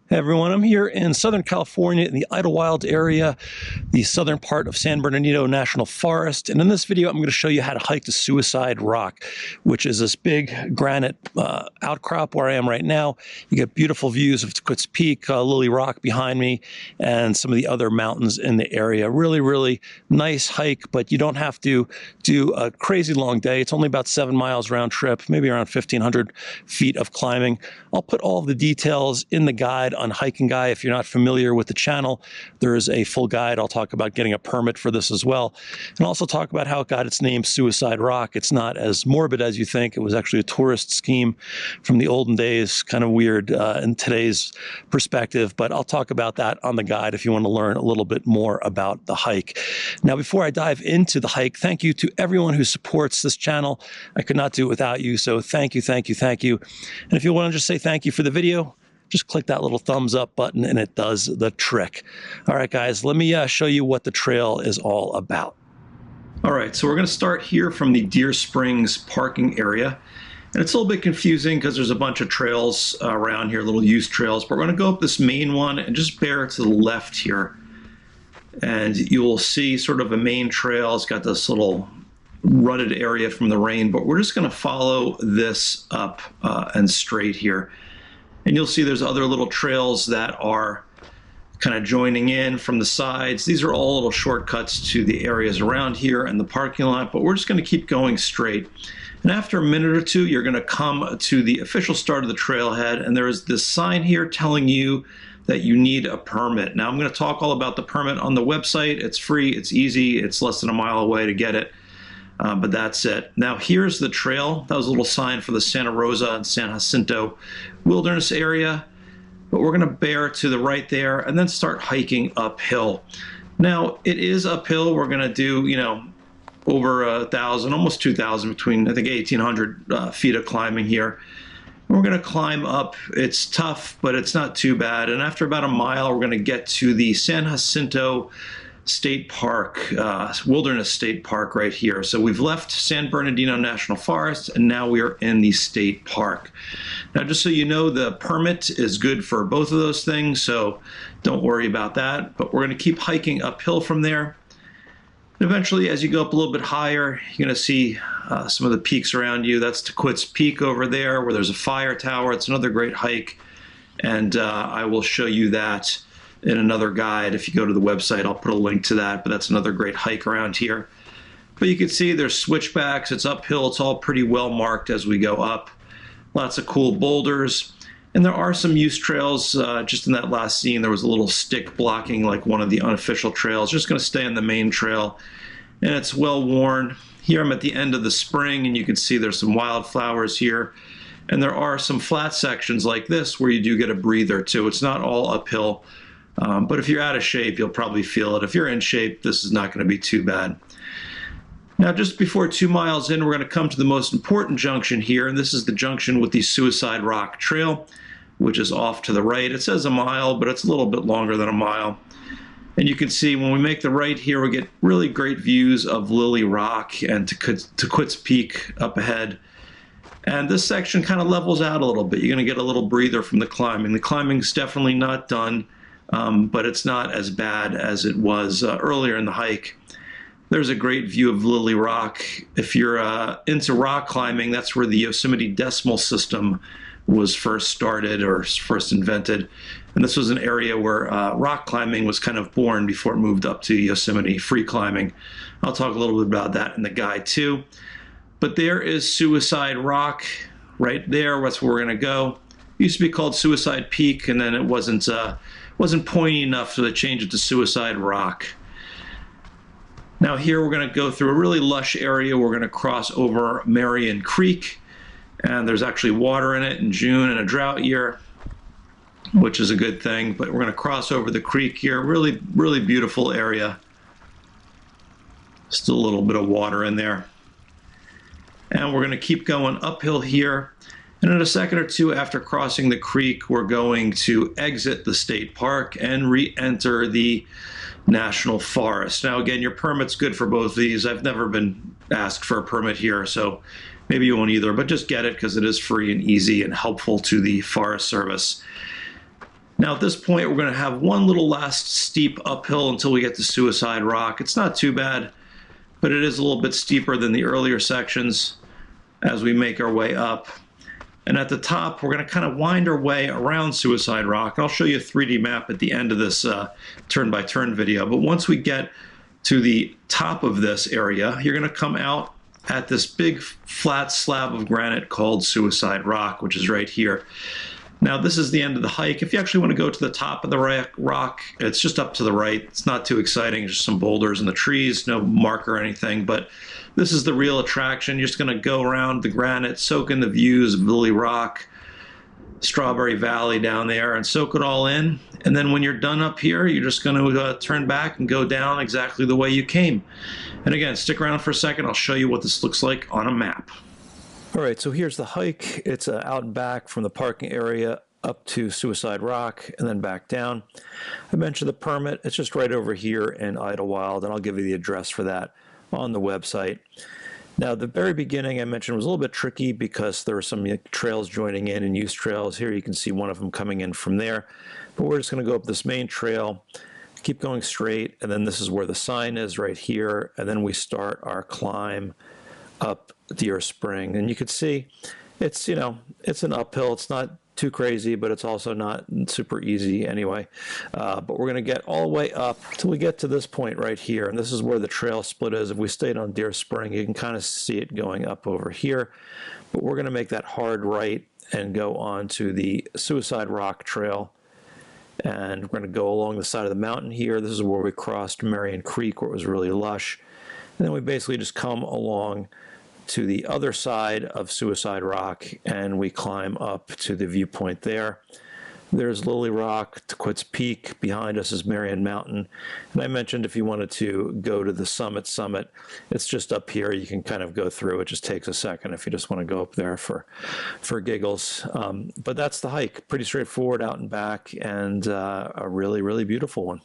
Hey everyone, I'm here in Southern California in the Idyllwild area, the southern part of San Bernardino National Forest. And in this video, I'm going to show you how to hike to Suicide Rock, which is this big granite outcrop where I am right now. You get beautiful views of Quits Peak, Lily Rock behind me, and some of the other mountains in the area. Really, really nice hike, but you don't have to do a crazy long day. It's only about 7 miles round trip, maybe around 1,500 feet of climbing. I'll put all of the details in the guide on Hiking Guy. If you're not familiar with the channel, there is a full guide. I'll talk about getting a permit for this as well, and also talk about how it got its name Suicide Rock. It's not as morbid as you think. It was actually a tourist scheme from the olden days, kind of weird in today's perspective, but I'll talk about that on the guide if you want to learn a little bit more about the hike. Now, before I dive into the hike, thank you to everyone who supports this channel. I could not do it without you, so thank you, thank you, thank you. And if you want to just say thank you for the video, just click that little thumbs up button and it does the trick. All right, guys, let me show you what the trail is all about. All right, so we're going to start here from the Deer Springs parking area. And it's a little bit confusing because there's a bunch of trails around here, little used trails, but we're going to go up this main one and just bear to the left here. And you will see sort of a main trail. It's got this little rutted area from the rain, but we're just going to follow this up and straight here. And you'll see there's other little trails that are kind of joining in from the sides. These are all little shortcuts to the areas around here and the parking lot, but we're just going to keep going straight. And after a minute or two, you're going to come to the official start of the trailhead, and there is this sign here telling you that you need a permit. Now, I'm going to talk all about the permit on the website. It's free, it's easy, it's less than a mile away to get it. But that's it. Now here's the trail. That was a little sign for the Santa Rosa and San Jacinto wilderness area. But we're going to bear to the right there and then start hiking uphill. Now it is uphill. We're going to do, over 1,000, almost 2,000, between I think 1,800 feet of climbing here. We're going to climb up. It's tough, but it's not too bad. And after about a mile, we're going to get to the San Jacinto State Park, Wilderness State Park right here. So we've left San Bernardino National Forest and now we are in the state park. Now, just so you know, the permit is good for both of those things, so don't worry about that. But we're going to keep hiking uphill from there. And eventually, as you go up a little bit higher, you're going to see some of the peaks around you. That's Quits Peak over there where there's a fire tower. It's another great hike, and I will show you that in another guide. If you go to the website, I'll put a link to that, but that's another great hike around here. But you can see there's switchbacks, it's uphill, it's all pretty well marked as we go up. Lots of cool boulders, and there are some used trails. Just in that last scene, there was a little stick blocking like one of the unofficial trails. Just going to stay on the main trail, and it's well worn. Here I'm at the end of the spring, and you can see there's some wildflowers here. And there are some flat sections like this where you do get a breather too. It's not all uphill. But if you're out of shape, you'll probably feel it. If you're in shape, this is not going to be too bad. Now, just before 2 miles in, we're going to come to the most important junction here, and this is the junction with the Suicide Rock Trail, which is off to the right. It says a mile, but it's a little bit longer than a mile. And you can see when we make the right here, we get really great views of Lily Rock and to Quits Peak up ahead. And this section kind of levels out a little bit. You're going to get a little breather from the climbing. The climbing's definitely not done. But it's not as bad as it was earlier in the hike. There's a great view of Lily Rock. If you're into rock climbing, that's where the Yosemite decimal system was first started or first invented. And this was an area where rock climbing was kind of born before it moved up to Yosemite free climbing. I'll talk a little bit about that in the guide too. But there is Suicide Rock right there. That's where we're going to go. It used to be called Suicide Peak, and then it wasn't pointy enough, so they changed it to Suicide Rock. Now here we're going to go through a really lush area. We're going to cross over Marion Creek, and there's actually water in it in June in a drought year, which is a good thing. But we're going to cross over the creek here. Really, really beautiful area. Still a little bit of water in there. And we're going to keep going uphill here. And in a second or two after crossing the creek, we're going to exit the state park and re-enter the National Forest. Now again, your permit's good for both these. I've never been asked for a permit here, so maybe you won't either, but just get it because it is free and easy and helpful to the Forest Service. Now at this point, we're going to have one little last steep uphill until we get to Suicide Rock. It's not too bad, but it is a little bit steeper than the earlier sections as we make our way up. And at the top, we're going to kind of wind our way around Suicide Rock. I'll show you a 3D map at the end of this turn-by-turn video. But once we get to the top of this area, you're going to come out at this big flat slab of granite called Suicide Rock, which is right here. Now, this is the end of the hike. If you actually want to go to the top of the rock, it's just up to the right. It's not too exciting, just some boulders in the trees, no marker or anything, but this is the real attraction. You're just going to go around the granite, soak in the views of Lily Rock, Strawberry Valley down there, and soak it all in. And then when you're done up here, you're just going to turn back and go down exactly the way you came. And again, stick around for a second. I'll show you what this looks like on a map. All right, so here's the hike. It's out and back from the parking area up to Suicide Rock and then back down. I mentioned the permit. It's just right over here in Idyllwild, and I'll give you the address for that on the website. Now, the very beginning I mentioned was a little bit tricky because there were some trails joining in and use trails. Here you can see one of them coming in from there. But we're just going to go up this main trail, keep going straight, and then this is where the sign is right here, and then we start our climb up Deer Spring. And you can see it's, you know, it's an uphill. It's not too crazy, but it's also not super easy anyway. But we're going to get all the way up till we get to this point right here. And this is where the trail split is. If we stayed on Deer Spring, you can kind of see it going up over here. But we're going to make that hard right and go on to the Suicide Rock Trail. And we're going to go along the side of the mountain here. This is where we crossed Marion Creek, where it was really lush. And then we basically just come along to the other side of Suicide Rock, and we climb up to the viewpoint there. There's Lily Rock, Tequit's Peak. Behind us is Marion Mountain. And I mentioned if you wanted to go to the summit, it's just up here. You can kind of go through. It just takes a second if you just want to go up there for giggles. But that's the hike. Pretty straightforward, out and back, and a really, really beautiful one.